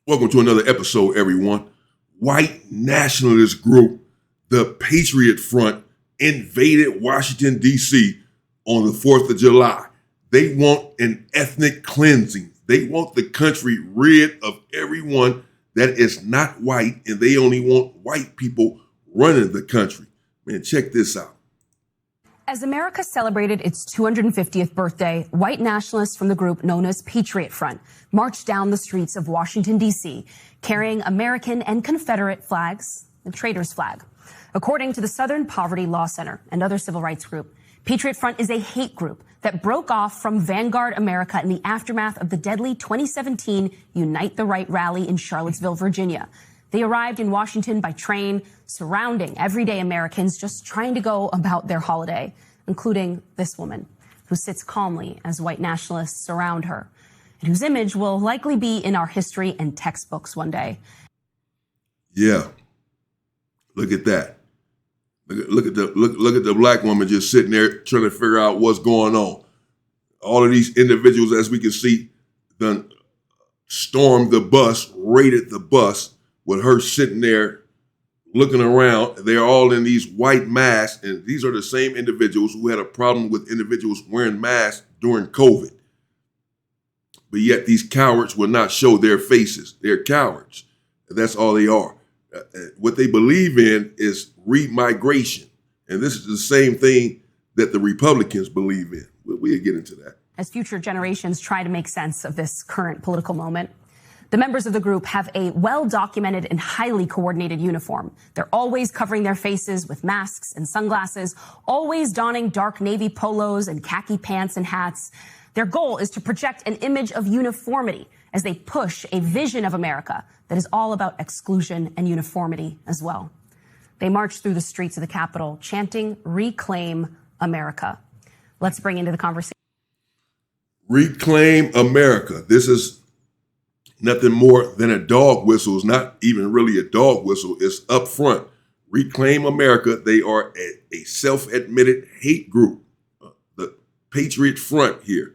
Welcome to another episode, everyone. White nationalist group, the Patriot Front, invaded Washington, D.C. on the 4th of July. They want an ethnic cleansing. They want the country rid of everyone that is not white, and they only want white people running the country. Man, check this out. As America celebrated its 250th birthday, white nationalists from the group known as Patriot Front marched down the streets of Washington, D.C., carrying American and Confederate flags, the traitor's flag. According to the Southern Poverty Law Center and other civil rights group, Patriot Front is a hate group that broke off from Vanguard America in the aftermath of the deadly 2017 Unite the Right rally in Charlottesville, Virginia. They arrived in Washington by train, surrounding everyday Americans just trying to go about their holiday, including this woman, who sits calmly as white nationalists surround her, and whose image will likely be in our history and textbooks one day. Yeah, look at that. Look at the black woman just sitting there trying to figure out what's going on. All of these individuals, as we can see, done stormed the bus, raided the bus, with her sitting there looking around. They're all in these white masks, and these are the same individuals who had a problem with individuals wearing masks during COVID. But yet these cowards will not show their faces. They're cowards. That's all they are. What they believe in is remigration. And this is the same thing that the Republicans believe in. We'll get into that. As future generations try to make sense of this current political moment, the members of the group have a well-documented and highly coordinated uniform. They're always covering their faces with masks and sunglasses, always donning dark navy polos and khaki pants and hats. Their goal is to project an image of uniformity as they push a vision of America that is all about exclusion and uniformity as well. They march through the streets of the Capitol chanting, "Reclaim America." Let's bring into the conversation. Reclaim America. This is nothing more than a dog whistle. It's not even really a dog whistle. It's up front. Reclaim America. They are a self-admitted hate group, the Patriot Front here,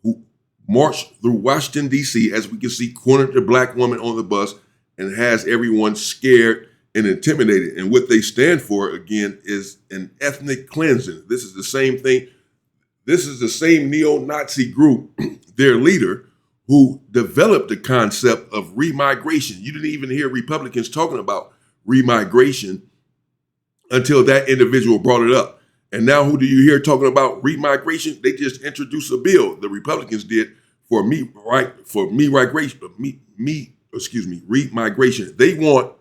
who marched through Washington, D.C., as we can see, cornered the black woman on the bus and has everyone scared and intimidated. And what they stand for, again, is an ethnic cleansing. This is the same thing. This is the same neo-Nazi group, their leader, who developed the concept of remigration. You didn't even hear Republicans talking about remigration until that individual brought it up. And now who do you hear talking about remigration? They just introduced a bill, the Republicans did, for remigration. They want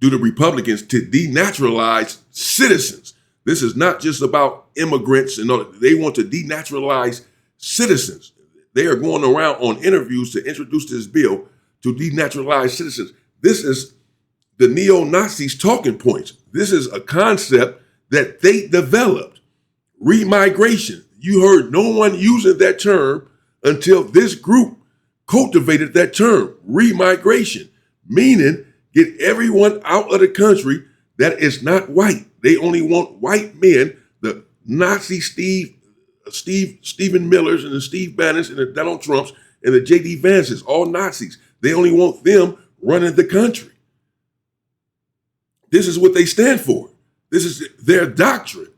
the Republicans to denaturalize citizens. This is not just about immigrants and all. They want to denaturalize citizens. They are going around on interviews to introduce this bill to denaturalize citizens. This is the neo-Nazis' talking points. This is a concept that they developed. Remigration. You heard no one using that term until this group cultivated that term, remigration, meaning get everyone out of the country that is not white. They only want white men, the Nazi Stephen Millers and the Steve Bannons and the Donald Trumps and the J.D. Vances, all Nazis. They only want them running the country. This is what they stand for. This is their doctrine.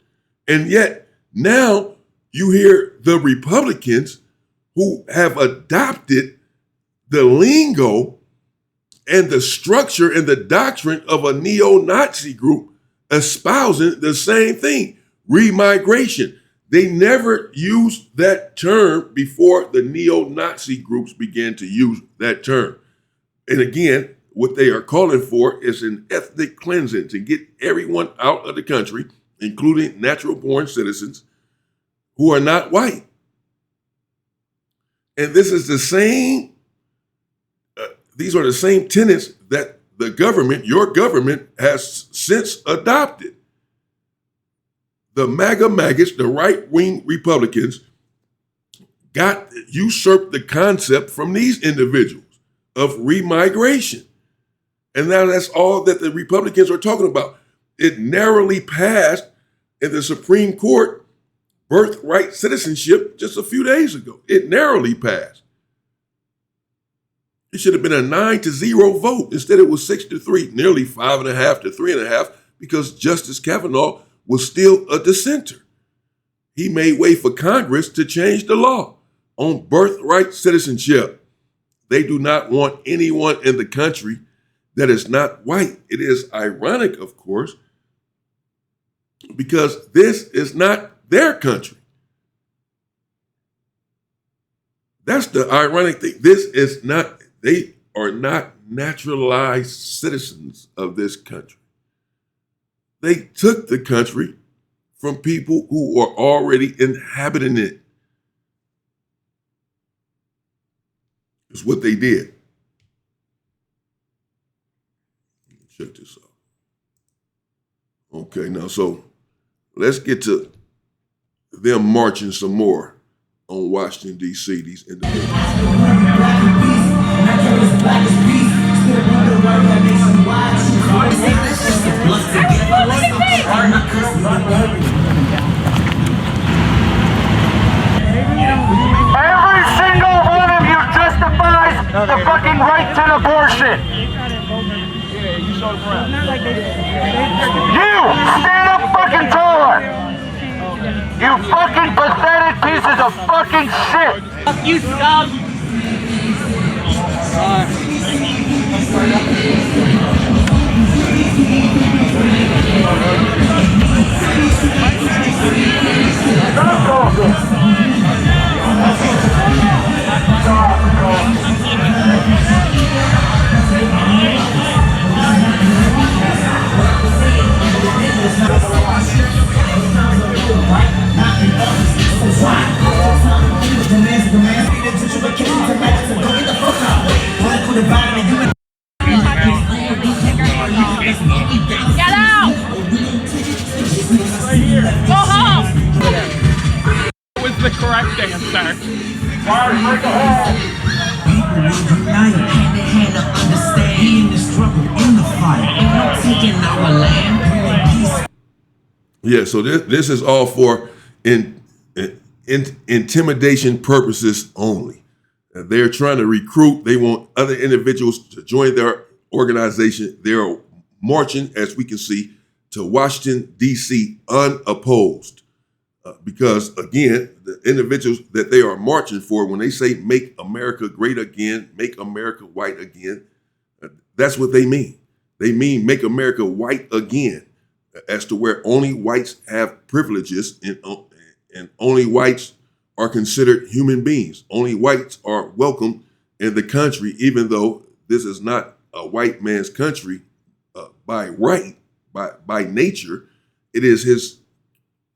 And yet now you hear the Republicans who have adopted the lingo and the structure and the doctrine of a neo-Nazi group espousing the same thing, remigration. They never used that term before the neo-Nazi groups began to use that term. And again, what they are calling for is an ethnic cleansing to get everyone out of the country, including natural-born citizens who are not white. And this is the same, these are the same tenets that the government, your government, has since adopted. The MAGA maggots, the right-wing Republicans, usurped the concept from these individuals of remigration. And now that's all that the Republicans are talking about. It narrowly passed in the Supreme Court birthright citizenship just a few days ago. It narrowly passed. It should have been a 9-0 vote. Instead, it was 6-3, nearly 5.5 to 3.5, because Justice Kavanaugh was still a dissenter. He made way for Congress to change the law on birthright citizenship. They do not want anyone in the country that is not white. It is ironic, of course, because this is not their country. That's the ironic thing. They are not naturalized citizens of this country. They took the country from people who are already inhabiting it. It's what they did. Check this out. Okay, now, so let's get to them marching some more on Washington, D.C., these individuals. Every single one of you justifies the fucking right to abortion. You stand up fucking taller. You fucking pathetic pieces of fucking shit. Fuck you, scum. Get out! Go home! Was the correct answer. Unite, hand in hand to understand in the struggle, in the fight, ain't no taking our land. Yeah, so this is all for intimidation purposes only. They're trying to recruit. They want other individuals to join their organization. They're marching, as we can see, to Washington, D.C. unopposed. Because, again, the individuals that they are marching for, when they say make America great again, make America white again, that's what they mean. They mean make America white again, as to where only whites have privileges and only whites are considered human beings. Only whites are welcome in the country, even though this is not a white man's country by right, by nature. It is his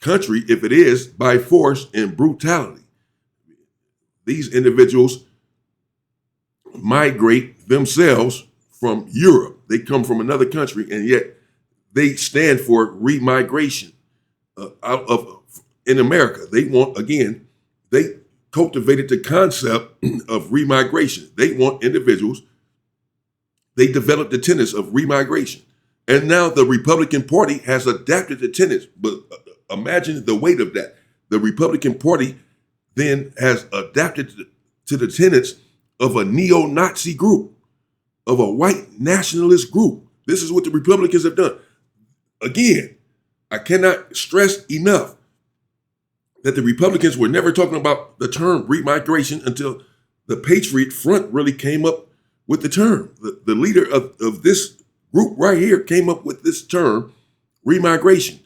country, if it is, by force and brutality. These individuals migrate themselves from Europe. They come from another country, and yet they stand for remigration in America. They want, again, they cultivated the concept of remigration. They want individuals. They developed the tenets of remigration. And now the Republican Party has adapted the tenets, but imagine the weight of that. The Republican Party then has adapted to the tenets of a neo-Nazi group, of a white nationalist group. This is what the Republicans have done. Again, I cannot stress enough that the Republicans were never talking about the term remigration until the Patriot Front really came up with the term. The leader of this group right here came up with this term, remigration.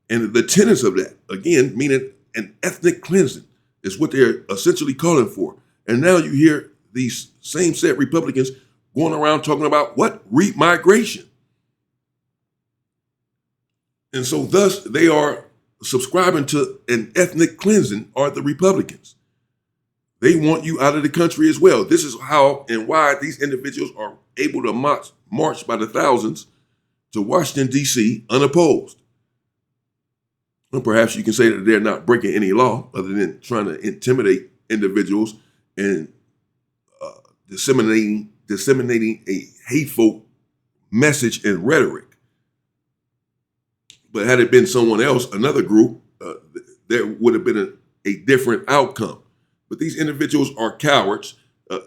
And the tenets of that, again, meaning an ethnic cleansing, is what they're essentially calling for. And now you hear these same set Republicans going around talking about what? Remigration. And so thus they are subscribing to an ethnic cleansing, are the Republicans. They want you out of the country as well. This is how and why these individuals are able to march by the thousands to Washington, D.C. unopposed. And perhaps you can say that they're not breaking any law other than trying to intimidate individuals and disseminating a hateful message and rhetoric. But had it been someone else, another group, there would have been a different outcome. But these individuals are cowards.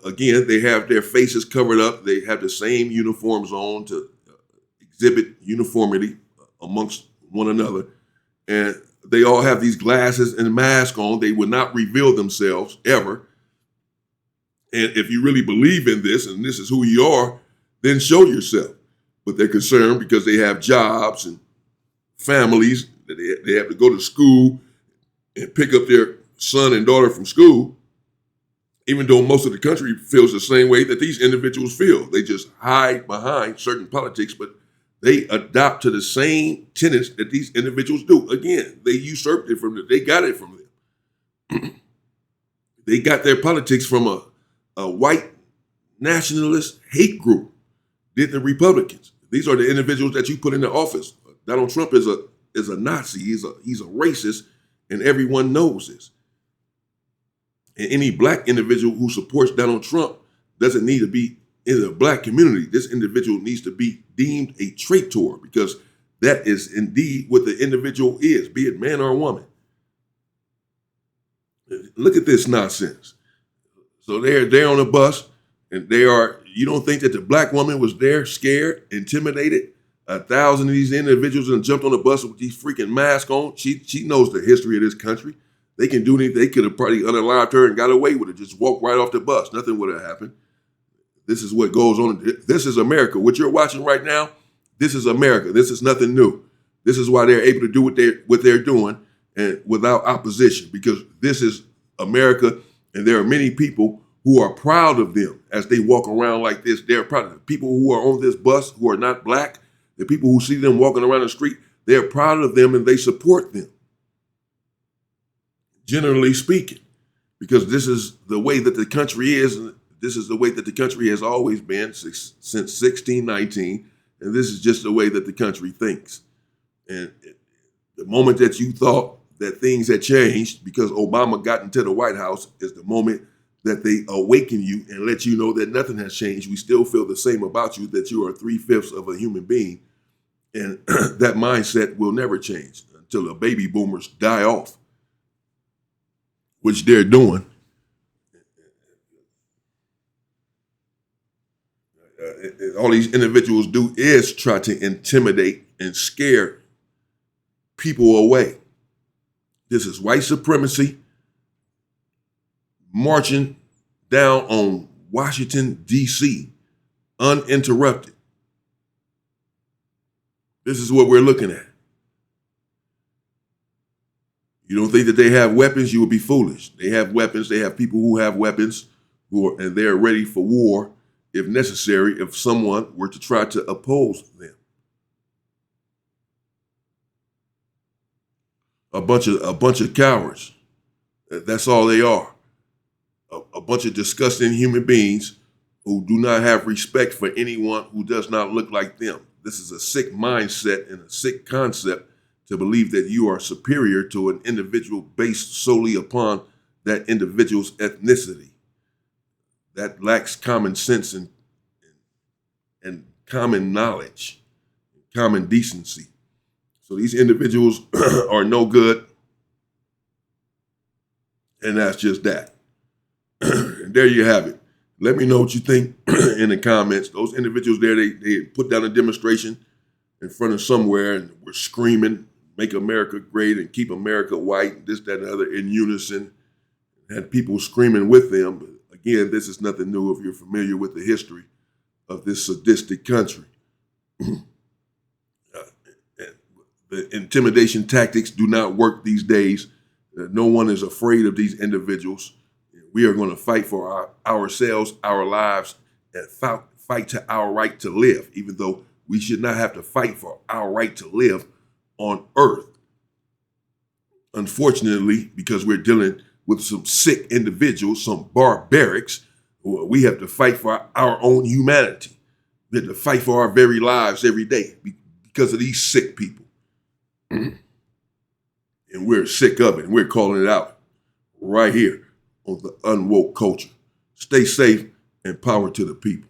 Again, they have their faces covered up. They have the same uniforms on to exhibit uniformity amongst one another. And they all have these glasses and masks on. They would not reveal themselves ever. And if you really believe in this and this is who you are, then show yourself. But they're concerned because they have jobs and families. They have to go to school and pick up their son and daughter from school, even though most of the country feels the same way that these individuals feel. They just hide behind certain politics, but they adopt to the same tenets that these individuals do. Again, they usurped it from them. They got it from them. They got their politics from a white nationalist hate group, did the Republicans. These are the individuals that you put into office. Donald Trump is a Nazi. He's a racist, and everyone knows this. And any black individual who supports Donald Trump doesn't need to be in the black community. This individual needs to be deemed a traitor, because that is indeed what the individual is, be it man or woman. Look at this nonsense. So they're on a bus, and you don't think that the black woman was there scared, intimidated? 1,000 of these individuals and jumped on the bus with these freaking masks on. She knows the history of this country. They can do anything. They could have probably unalived her and got away with it. Just walk right off the bus. Nothing would have happened. This is what goes on. This is America. What you're watching right now, this is America. This is nothing new. This is why they're able to do what they're doing and without opposition, because this is America, and there are many people who are proud of them as they walk around like this. They're proud of the people who are on this bus who are not black. The people who see them walking around the street, they're proud of them and they support them, generally speaking, because this is the way that the country is. And this is the way that the country has always been since 1619. And this is just the way that the country thinks. And the moment that you thought that things had changed because Obama got into the White House is the moment that they awaken you and let you know that nothing has changed. We still feel the same about you, that you are 3/5 of a human being. And that mindset will never change until the baby boomers die off, which they're doing. All these individuals do is try to intimidate and scare people away. This is white supremacy marching down on Washington, D.C., uninterrupted. This is what we're looking at. You don't think that they have weapons? You would be foolish. They have weapons. They have people who have weapons, and they're ready for war if necessary, if someone were to try to oppose them. A bunch of cowards. That's all they are. A bunch of disgusting human beings who do not have respect for anyone who does not look like them. This is a sick mindset and a sick concept to believe that you are superior to an individual based solely upon that individual's ethnicity. That lacks common sense and common knowledge, common decency. So these individuals are no good, and that's just that. And there you have it. Let me know what you think in the comments. Those individuals there, they put down a demonstration in front of somewhere and were screaming, "Make America great" and "Keep America white," this, that, and the other in unison. Had people screaming with them. But again, this is nothing new if you're familiar with the history of this sadistic country. The intimidation tactics do not work these days. No one is afraid of these individuals. We are going to fight for ourselves, our lives, and fight to our right to live, even though we should not have to fight for our right to live on earth. Unfortunately, because we're dealing with some sick individuals, some barbarics, we have to fight for our own humanity. We have to fight for our very lives every day because of these sick people. And we're sick of it, and we're calling it out right here on the Unwoke Culture. Stay safe and power to the people.